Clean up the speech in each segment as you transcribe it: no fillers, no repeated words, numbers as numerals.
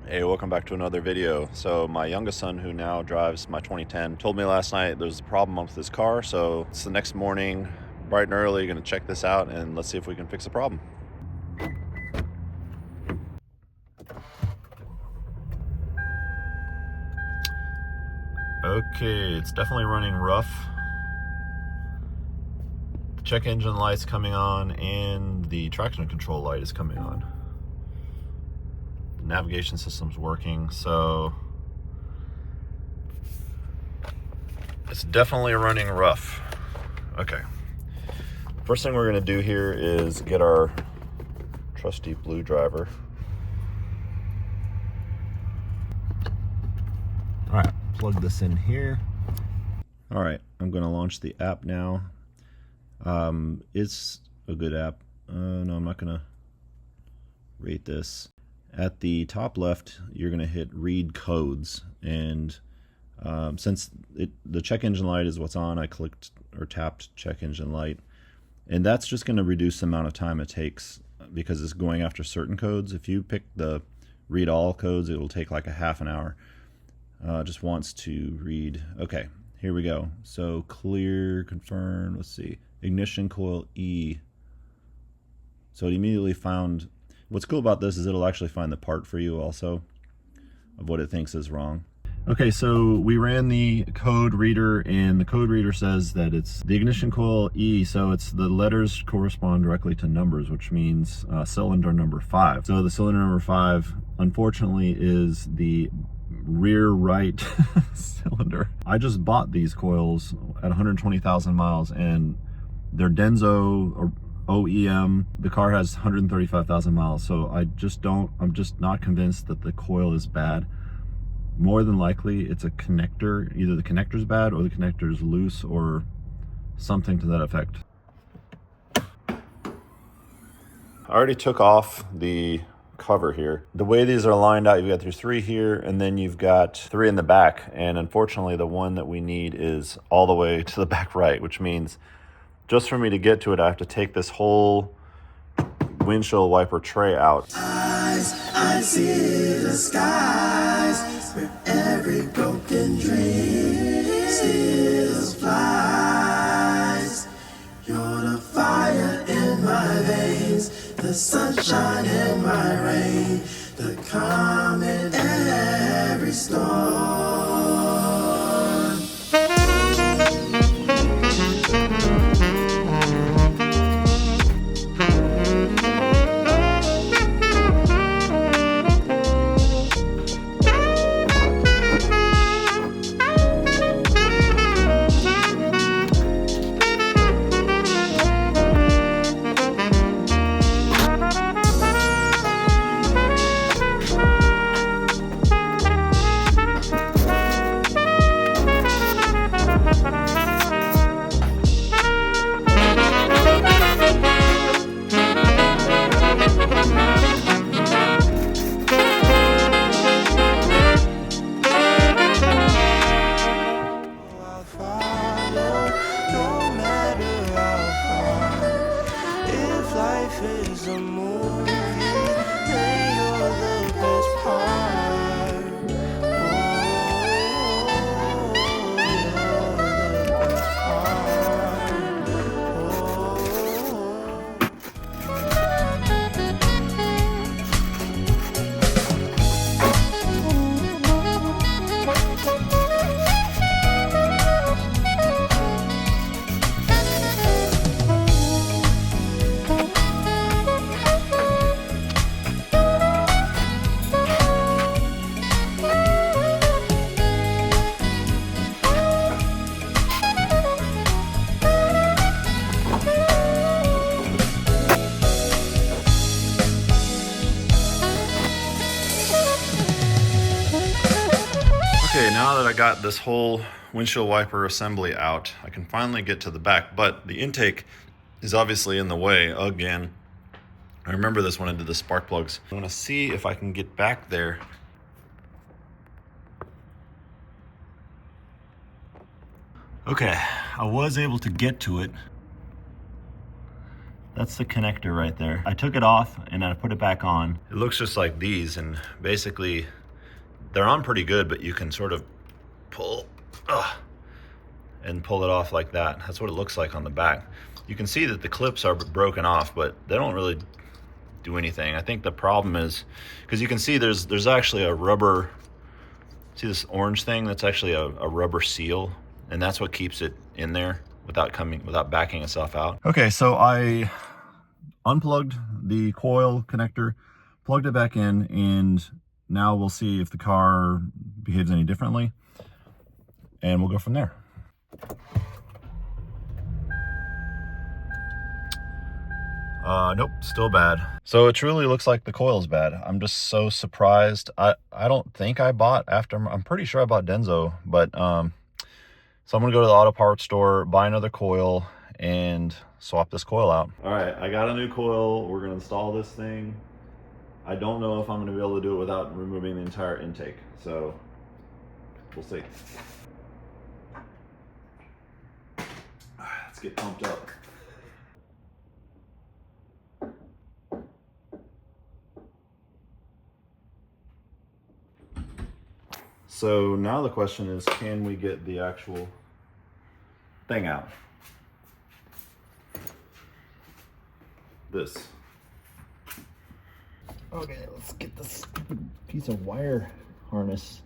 Hey, welcome back to another video. So my youngest son, who now drives my 2010, told me last night there's a problem with his car. So it's the next morning, bright and early, gonna check this out and let's see if we can fix the problem. Okay, it's definitely running rough. The check engine light's coming on and the traction control light is coming on. The navigation system's working, so it's definitely running rough. Okay. First thing we're gonna do here is get our trusty blue driver. All right, plug this in here. All right, I'm gonna launch the app now. It's a good app. No, I'm not gonna rate this. At the top left, you're gonna hit read codes, and since the check engine light is what's on, I clicked or tapped check engine light, and that's just gonna reduce the amount of time it takes because it's going after certain codes. If you pick the read all codes, it will take like a half an hour. Just wants to read. Okay, here we go. So clear, confirm, let's see. Ignition coil E. So it immediately found, what's cool about this is it'll actually find the part for you also of what it thinks is wrong. Okay, so we ran the code reader and the code reader says that it's the ignition coil E, so it's the letters correspond directly to numbers, which means cylinder number 5. So the cylinder number 5, unfortunately, is the rear right cylinder. I just bought these coils at 120,000 miles and they're Denso or OEM. The car has 135,000 miles, so I'm just not convinced that the coil is bad. More than likely it's a connector. Either the connector's bad or the connector's loose or something to that effect. I already took off the cover here. The way these are lined out, you've got your 3 here and then you've got 3 in the back, and unfortunately the one that we need is all the way to the back right, which means just for me to get to it I have to take this whole windshield wiper tray out. I see the skies where every broken dream still flies. You're the fire in my veins, the sunshine in my rain, the calm in every storm. Okay, now that I got this whole windshield wiper assembly out, I can finally get to the back, but the intake is obviously in the way again. I remember this when I did the spark plugs. I want to see if I can get back there. Okay, I was able to get to it. That's the connector right there. I took it off and I put it back on. It looks just like these, and basically they're on pretty good, but you can sort of pull and pull it off like that. That's what it looks like on the back. You can see that the clips are broken off, but they don't really do anything. I think the problem is, because you can see there's actually a rubber, see this orange thing? That's actually a rubber seal, and that's what keeps it in there without backing itself out. Okay, so I unplugged the coil connector, plugged it back in, and now we'll see if the car behaves any differently, and we'll go from there. Nope, still bad. So it truly looks like the coil's bad. I'm just so surprised. I don't think I bought I'm pretty sure I bought Denso, but so I'm gonna go to the auto parts store, buy another coil, and swap this coil out. All right, I got a new coil. We're gonna install this thing. I don't know if I'm gonna be able to do it without removing the entire intake, so we'll see. Let's get pumped up. So now the question is, can we get the actual thing out? This. Okay, let's get this stupid piece of wire harness.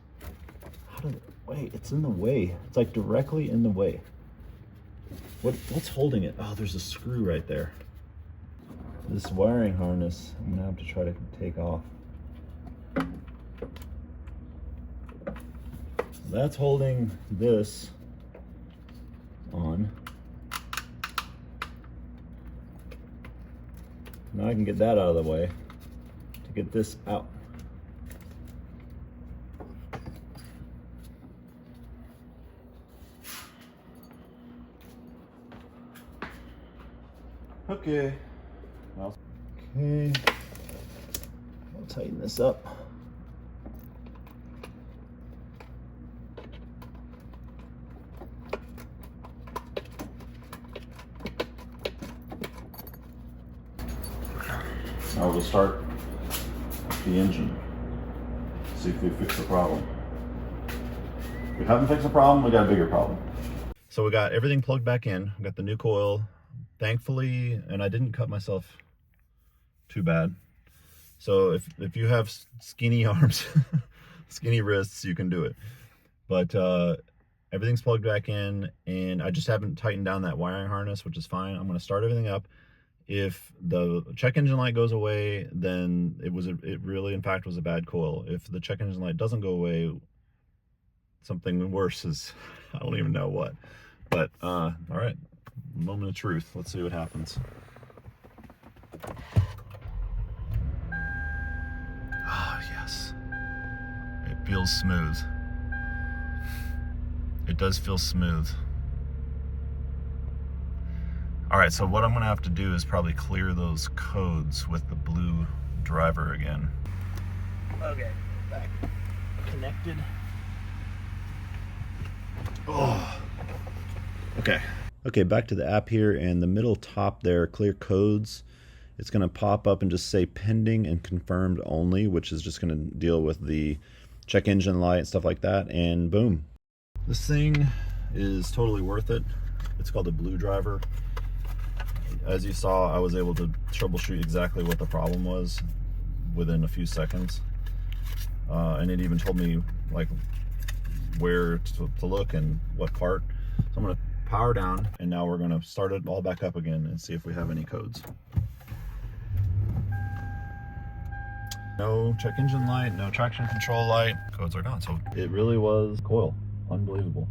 Wait, it's in the way. It's like directly in the way. What's holding it? Oh, there's a screw right there. This wiring harness, I'm gonna have to try to take off. That's holding this on. Now I can get that out of the way to get this out. Okay. I'll tighten this up. Now we'll start the engine, see if we fix the problem. If we haven't fixed the problem, we got a bigger problem. So we got everything plugged back in. We got the new coil, thankfully, and I didn't cut myself too bad. So if you have skinny arms, skinny wrists, you can do it. But everything's plugged back in, and I just haven't tightened down that wiring harness, which is fine. I'm gonna start everything up. If the check engine light goes away, then it really in fact was a bad coil. If the check engine light doesn't go away, something worse is, I don't even know what. But all right, moment of truth. Let's see what happens. Oh yes, it feels smooth. It does feel smooth. All right, so what I'm gonna have to do is probably clear those codes with the blue driver again. Okay, back connected. Oh, okay. Okay, back to the app here, and the middle top there, clear codes. It's gonna pop up and just say pending and confirmed only, which is just gonna deal with the check engine light and stuff like that, and boom. This thing is totally worth it. It's called the blue driver. As you saw, I was able to troubleshoot exactly what the problem was within a few seconds. And it even told me like where to look and what part. So I'm gonna power down, and now we're gonna start it all back up again and see if we have any codes. No check engine light, no traction control light, codes are gone. So it really was coil, unbelievable.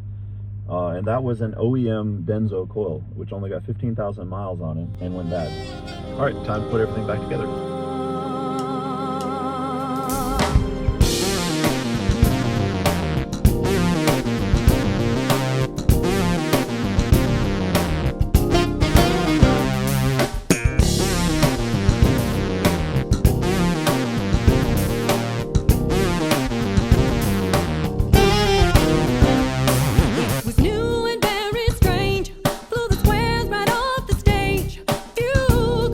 And that was an OEM Denso coil, which only got 15,000 miles on it and went bad. All right, time to put everything back together. Was new and very strange, blew the squares right off the stage. Few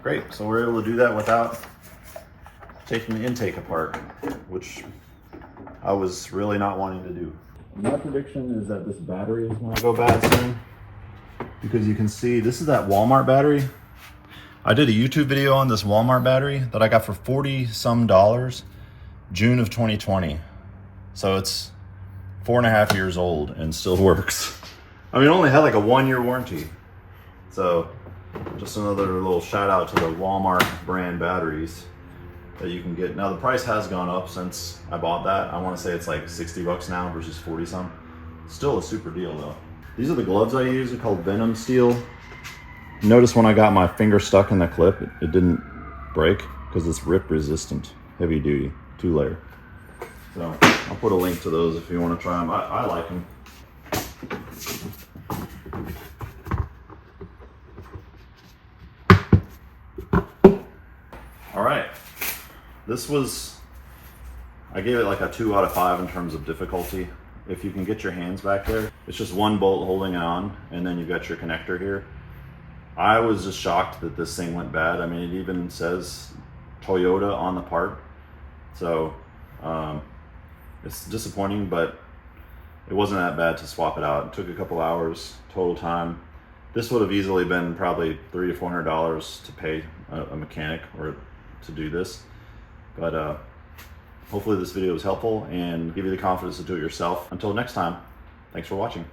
Great, so we're able to do that without taking the intake apart, which I was really not wanting to do. My prediction is that this battery is going to go bad soon, because you can see this is that Walmart battery. I did a YouTube video on this Walmart battery that I got for $40-some, June of 2020. So it's 4.5 years old and still works. I mean, it only had like a 1-year warranty. So just another little shout out to the Walmart brand batteries that you can get. Now the price has gone up since I bought that. I want to say it's like 60 bucks now versus 40 some. Still a super deal though. These are the gloves I use. They're called Venom Steel. Notice when I got my finger stuck in the clip, it didn't break because it's rip resistant, heavy duty, 2-layer. So I'll put a link to those if you want to try them. I like them. All right, this was, I gave it like a 2 out of 5 in terms of difficulty. If you can get your hands back there, it's just one bolt holding it on, and then you've got your connector here. I was just shocked that this thing went bad. I mean, it even says Toyota on the part. So it's disappointing, but it wasn't that bad to swap it out. It took a couple hours total time. This would have easily been probably $300 to $400 to pay a mechanic or to do this. But hopefully this video was helpful and give you the confidence to do it yourself. Until next time, thanks for watching.